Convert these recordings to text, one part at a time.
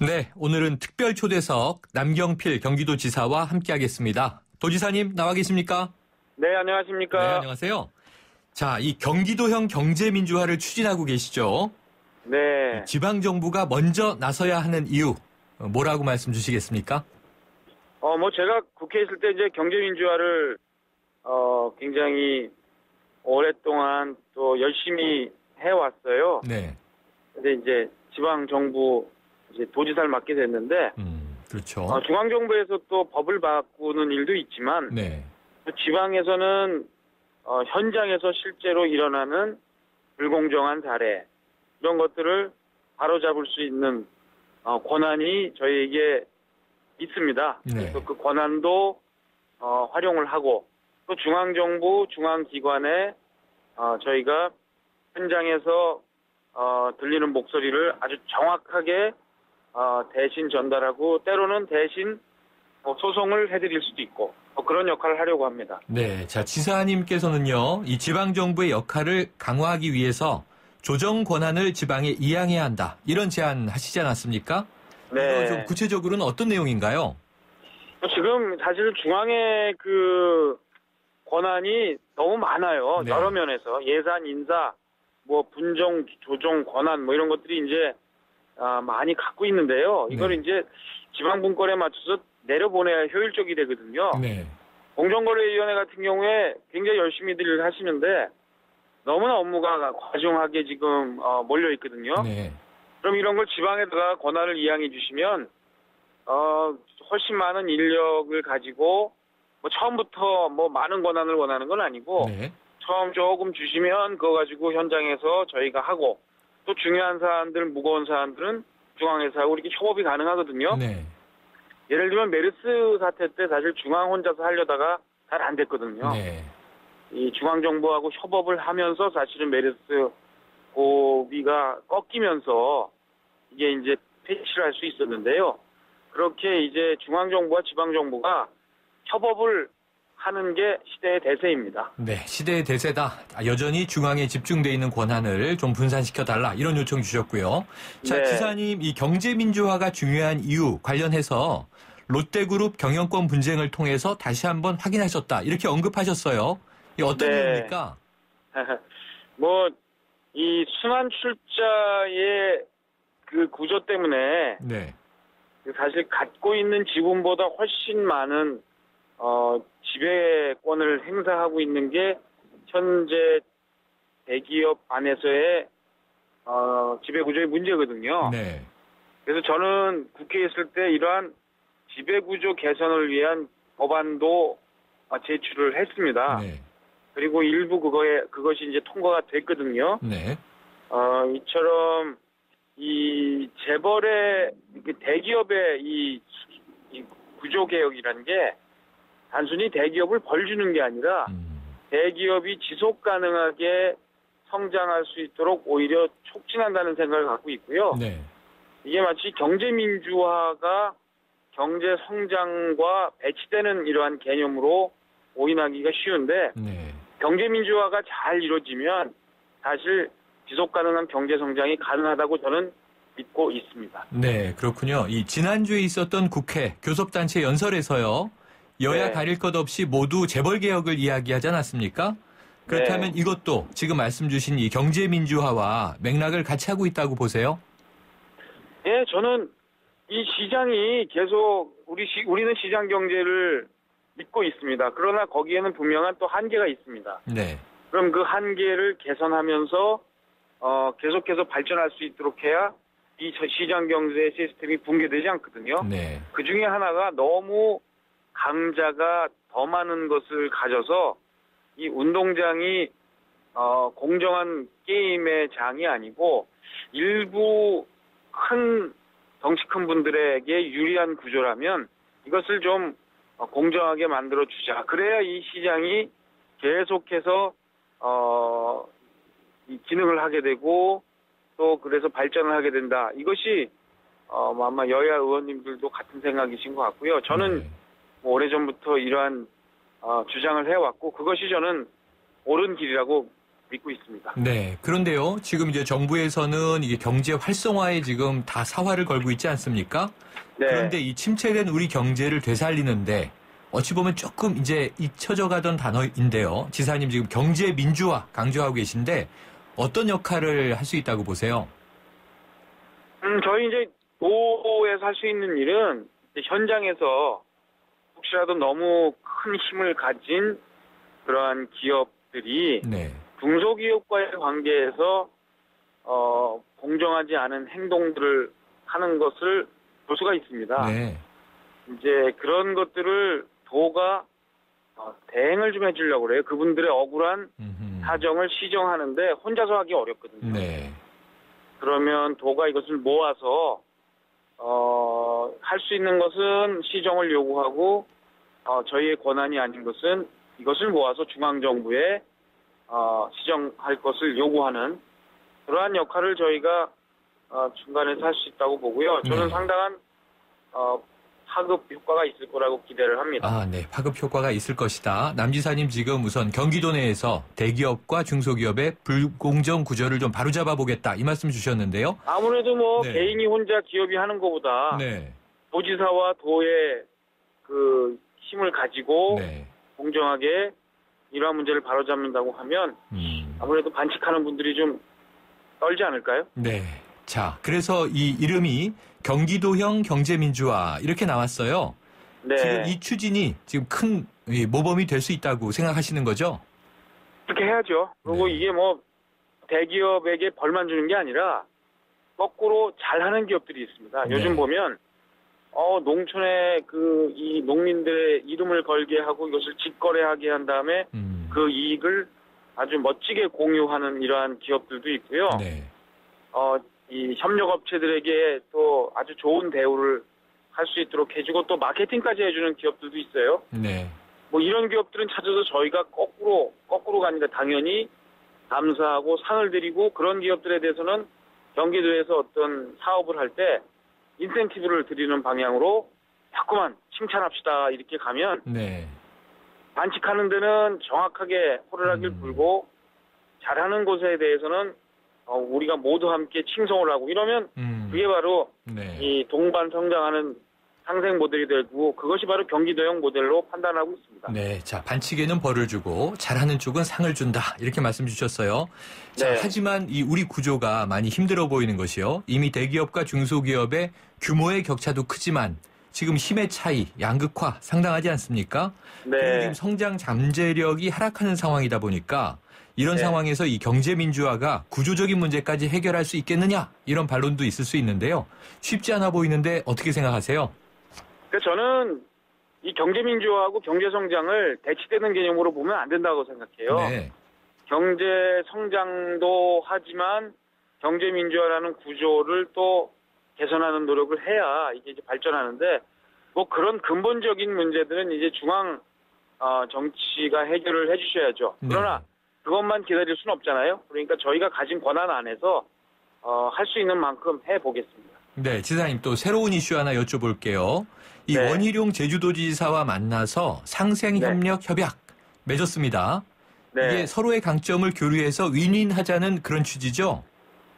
네, 오늘은 특별 초대석 남경필 경기도지사와 함께하겠습니다. 도지사님 나와 계십니까? 네, 안녕하십니까? 네, 안녕하세요. 자, 이 경기도형 경제민주화를 추진하고 계시죠? 네. 지방정부가 먼저 나서야 하는 이유, 뭐라고 말씀 주시겠습니까? 제가 국회에 있을 때 이제 경제민주화를, 굉장히 오랫동안 또 열심히 해왔어요. 네. 근데 이제 지방정부, 이제 도지사를 맡게 됐는데, 그렇죠. 중앙정부에서 또 법을 바꾸는 일도 있지만, 네. 또 지방에서는, 현장에서 실제로 일어나는 불공정한 사례, 이런 것들을 바로잡을 수 있는, 권한이 저희에게 있습니다. 네. 그래서 그 권한도, 활용을 하고, 또 중앙정부, 중앙기관에, 저희가 현장에서, 들리는 목소리를 아주 정확하게, 대신 전달하고, 때로는 대신 소송을 해드릴 수도 있고, 그런 역할을 하려고 합니다. 네. 자, 지사님께서는요, 이 지방정부의 역할을 강화하기 위해서 조정 권한을 지방에 이양해야 한다. 이런 제안 하시지 않았습니까? 네. 좀 구체적으로는 어떤 내용인가요? 지금 사실 중앙의 그 권한이 너무 많아요. 네. 여러 면에서. 예산, 인사, 분정, 조정 권한, 이런 것들이 이제, 많이 갖고 있는데요. 이걸 네. 이제 지방분권에 맞춰서 내려보내야 효율적이 되거든요. 네. 공정거래위원회 같은 경우에 굉장히 열심히들 하시는데 너무나 업무가 과중하게 지금 몰려 있거든요. 네. 그럼 이런 걸 지방에다가 권한을 이양해 주시면 훨씬 많은 인력을 가지고 처음부터 많은 권한을 원하는 건 아니고 네. 처음 조금 주시면 그거 가지고 현장에서 저희가 하고 또 중요한 사안들, 무거운 사안들은 중앙에서 하고 이렇게 협업이 가능하거든요. 네. 예를 들면 메르스 사태 때 사실 중앙 혼자서 하려다가 잘 안 됐거든요. 네. 이 중앙정부하고 협업을 하면서 사실은 메르스 고비가 꺾이면서 이게 이제 패치를 할 수 있었는데요. 그렇게 이제 중앙정부와 지방정부가 협업을 하는 게 시대의 대세입니다. 네, 시대의 대세다. 여전히 중앙에 집중돼 있는 권한을 좀 분산시켜달라. 이런 요청 주셨고요. 자, 네. 지사님, 이 경제민주화가 중요한 이유 관련해서 롯데그룹 경영권 분쟁을 통해서 다시 한번 확인하셨다. 이렇게 언급하셨어요. 이 어떤 네. 이유입니까? 이 순환 출자의 그 구조 때문에 네. 사실 갖고 있는 지분보다 훨씬 많은 지배권을 행사하고 있는 게 현재 대기업 안에서의 지배구조의 문제거든요. 네. 그래서 저는 국회에 있을 때 이러한 지배구조 개선을 위한 법안도 제출을 했습니다. 네. 그리고 일부 그것이 이제 통과가 됐거든요. 네. 이처럼 이 재벌의 대기업의 이 구조 개혁이라는 게 단순히 대기업을 벌 주는 게 아니라 대기업이 지속 가능하게 성장할 수 있도록 오히려 촉진한다는 생각을 갖고 있고요. 네. 이게 마치 경제민주화가 경제 성장과 배치되는 이러한 개념으로 오인하기가 쉬운데 네. 경제민주화가 잘 이루어지면 사실 지속 가능한 경제 성장이 가능하다고 저는 믿고 있습니다. 네, 그렇군요. 이 지난주에 있었던 국회 교섭단체 연설에서요. 여야 네. 가릴 것 없이 모두 재벌 개혁을 이야기하지 않았습니까? 그렇다면 네. 이것도 지금 말씀 주신 이 경제민주화와 맥락을 같이 하고 있다고 보세요? 예, 저는 이 시장이 계속 우리는 시장 경제를 믿고 있습니다. 그러나 거기에는 분명한 또 한계가 있습니다. 네. 그럼 그 한계를 개선하면서 계속해서 발전할 수 있도록 해야 이 시장 경제 시스템이 붕괴되지 않거든요. 네. 그 중에 하나가 너무 강자가 더 많은 것을 가져서 이 운동장이 공정한 게임의 장이 아니고 일부 덩치 큰 분들에게 유리한 구조라면 이것을 좀 공정하게 만들어 주자. 그래야 이 시장이 계속해서 이 기능을 하게 되고 또 그래서 발전을 하게 된다. 이것이 아마 여야 의원님들도 같은 생각이신 것 같고요. 저는 오래전부터 이러한 주장을 해왔고 그것이 저는 옳은 길이라고 믿고 있습니다. 네. 그런데요, 지금 이제 정부에서는 이게 경제 활성화에 지금 다 사활을 걸고 있지 않습니까? 네. 그런데 이 침체된 우리 경제를 되살리는데 어찌 보면 조금 이제 잊혀져 가던 단어인데요. 지사님 지금 경제 민주화 강조하고 계신데 어떤 역할을 할 수 있다고 보세요? 저희 이제 도에서 할 수 있는 일은 이제 현장에서 혹시라도 너무 큰 힘을 가진 그러한 기업들이 네. 중소기업과의 관계에서 공정하지 않은 행동들을 하는 것을 볼 수가 있습니다. 네. 이제 그런 것들을 도가 대행을 좀 해주려고 그래요. 그분들의 억울한 사정을 시정하는데 혼자서 하기 어렵거든요. 네. 그러면 도가 이것을 모아서 할 수 있는 것은 시정을 요구하고 저희의 권한이 아닌 것은 이것을 모아서 중앙정부에 시정할 것을 요구하는 그러한 역할을 저희가 중간에서 할 수 있다고 보고요. 저는 네. 상당한 파급 효과가 있을 거라고 기대를 합니다. 아, 네. 파급 효과가 있을 것이다. 남지사님 지금 우선 경기도 내에서 대기업과 중소기업의 불공정 구조를 좀 바로잡아 보겠다. 이 말씀 주셨는데요. 아무래도 뭐 네. 개인이 혼자 기업이 하는 것보다 네. 도지사와 도의 그 힘을 가지고 네. 공정하게 이러한 문제를 바로잡는다고 하면 아무래도 반칙하는 분들이 좀 떨지 않을까요? 네. 자, 그래서 이 이름이 경기도형 경제민주화 이렇게 나왔어요. 네. 지금 이 추진이 지금 큰 모범이 될 수 있다고 생각하시는 거죠? 그렇게 해야죠. 그리고 네. 이게 뭐 대기업에게 벌만 주는 게 아니라 거꾸로 잘하는 기업들이 있습니다. 네. 요즘 보면 농촌에 이 농민들의 이름을 걸게 하고 이것을 직거래하게 한 다음에 그 이익을 아주 멋지게 공유하는 이러한 기업들도 있고요. 네. 이 협력업체들에게 또 아주 좋은 대우를 할 수 있도록 해주고 또 마케팅까지 해주는 기업들도 있어요. 네. 뭐 이런 기업들은 찾아서 저희가 거꾸로가 아니라 당연히 감사하고 상을 드리고 그런 기업들에 대해서는 경기도에서 어떤 사업을 할 때 인센티브를 드리는 방향으로 자꾸만 칭찬합시다 이렇게 가면 네. 반칙하는 데는 정확하게 호루라기를 불고 잘하는 곳에 대해서는 우리가 모두 함께 칭송을 하고 이러면 그게 바로 네. 이 동반 성장하는 상생 모델이 되고 그것이 바로 경기도형 모델로 판단하고 있습니다. 네. 자, 반칙에는 벌을 주고 잘하는 쪽은 상을 준다. 이렇게 말씀 주셨어요. 자, 네. 하지만 이 우리 구조가 많이 힘들어 보이는 것이요. 이미 대기업과 중소기업의 규모의 격차도 크지만 지금 힘의 차이, 양극화 상당하지 않습니까? 그리고 네. 지금 성장 잠재력이 하락하는 상황이다 보니까 이런 네. 상황에서 이 경제 민주화가 구조적인 문제까지 해결할 수 있겠느냐 이런 반론도 있을 수 있는데요. 쉽지 않아 보이는데 어떻게 생각하세요? 그래서 저는 이 경제 민주화하고 경제 성장을 대치되는 개념으로 보면 안 된다고 생각해요. 네. 경제 성장도 하지만 경제 민주화라는 구조를 또 개선하는 노력을 해야 이게 이제 발전하는데 뭐 그런 근본적인 문제들은 이제 중앙 정치가 해결을 해주셔야죠. 네. 그러나 그것만 기다릴 수는 없잖아요. 그러니까 저희가 가진 권한 안에서 할 수 있는 만큼 해보겠습니다. 네, 지사님 또 새로운 이슈 하나 여쭤볼게요. 이 네. 원희룡 제주도지사와 만나서 상생협력 협약 맺었습니다. 네. 이게 서로의 강점을 교류해서 윈윈하자는 그런 취지죠?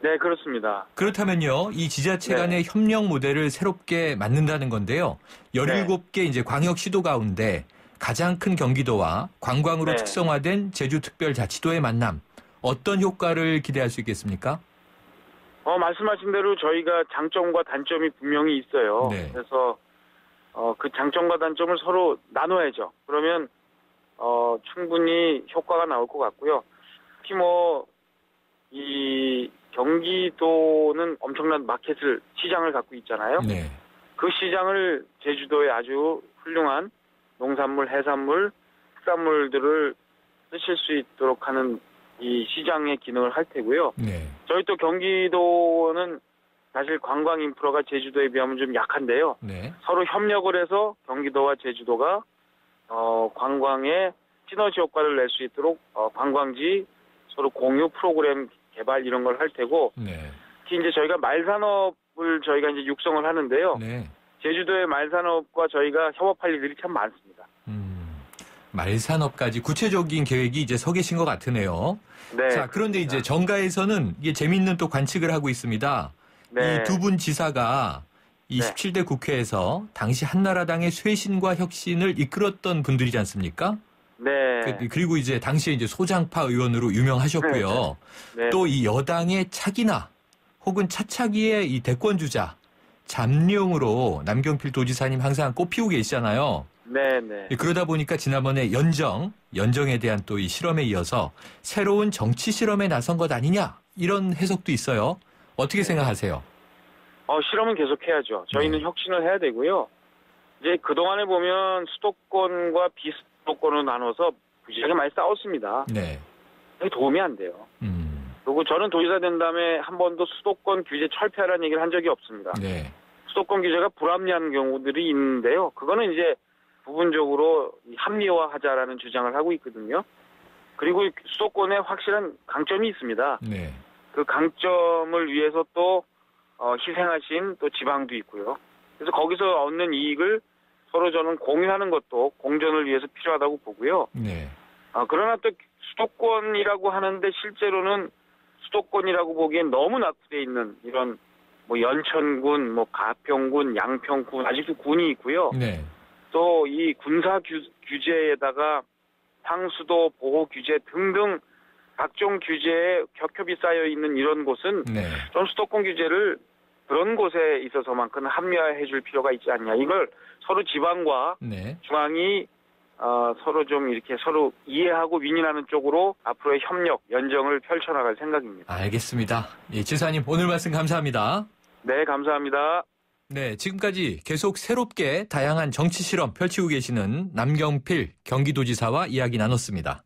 네, 그렇습니다. 그렇다면요, 이 지자체 간의 협력 모델을 새롭게 만든다는 건데요. 17개 이제 광역시도 가운데 가장 큰 경기도와 관광으로 네. 특성화된 제주특별자치도의 만남, 어떤 효과를 기대할 수 있겠습니까? 말씀하신 대로 저희가 장점과 단점이 분명히 있어요. 네. 그래서 그 장점과 단점을 서로 나눠야죠. 그러면 충분히 효과가 나올 것 같고요. 특히 이 경기도는 엄청난 시장을 갖고 있잖아요. 네. 그 시장을 제주도에 아주 훌륭한 농산물, 해산물, 특산물들을 쓰실 수 있도록 하는 이 시장의 기능을 할 테고요. 네. 저희 또 경기도는 사실 관광 인프라가 제주도에 비하면 좀 약한데요. 네. 서로 협력을 해서 경기도와 제주도가 관광에 시너지 효과를 낼 수 있도록 관광지 서로 공유 프로그램 개발 이런 걸 할 테고 네. 특히 이제 저희가 말산업을 저희가 이제 육성을 하는데요. 네. 제주도의 말산업과 저희가 협업할 일들이 참 많습니다. 말산업까지 구체적인 계획이 이제 서 계신 것 같으네요. 네. 자, 그런데 이제 정가에서는 이게 재미있는 또 관측을 하고 있습니다. 네. 이 두 분 지사가 이 네. 17대 국회에서 당시 한나라당의 쇄신과 혁신을 이끌었던 분들이지 않습니까? 네. 그리고 이제 당시에 이제 소장파 의원으로 유명하셨고요. 네. 또 이 여당의 차기나 혹은 차차기의 이 대권 주자 잠룡으로 남경필 도지사님 항상 꼽히고 계시잖아요. 네. 네. 그러다 보니까 지난번에 연정에 대한 또 이 실험에 이어서 새로운 정치 실험에 나선 것 아니냐 이런 해석도 있어요. 어떻게 생각하세요? 실험은 계속해야죠. 저희는 네. 혁신을 해야 되고요. 이제 그동안에 보면 수도권과 비수도권으로 나눠서 무지하게 많이 싸웠습니다. 네. 그게 도움이 안 돼요. 그리고 저는 도지사 된 다음에 한 번도 수도권 규제 철폐하라는 얘기를 한 적이 없습니다. 네. 수도권 규제가 불합리한 경우들이 있는데요. 그거는 이제 부분적으로 합리화하자라는 주장을 하고 있거든요. 그리고 수도권에 확실한 강점이 있습니다. 네. 그 강점을 위해서 또 희생하신 또 지방도 있고요. 그래서 거기서 얻는 이익을 서로 저는 공유하는 것도 공존을 위해서 필요하다고 보고요. 네. 그러나 또 수도권이라고 하는데 실제로는 수도권이라고 보기엔 너무 낙후되어 있는 이런 뭐 연천군, 뭐 가평군, 양평군 아직도 군이 있고요. 네. 또 이 군사 규제에다가 상수도 보호 규제 등등 각종 규제에 겹겹이 쌓여 있는 이런 곳은 네. 좀 수도권 규제를 그런 곳에 있어서만큼 합리화해 줄 필요가 있지 않냐. 이걸 서로 지방과 네. 중앙이 서로 좀 이렇게 서로 이해하고 윈윈하는 쪽으로 앞으로의 협력, 연정을 펼쳐나갈 생각입니다. 알겠습니다. 예, 지사님 오늘 말씀 감사합니다. 네, 감사합니다. 네, 지금까지 계속 새롭게 다양한 정치 실험 펼치고 계시는 남경필 경기도지사와 이야기 나눴습니다.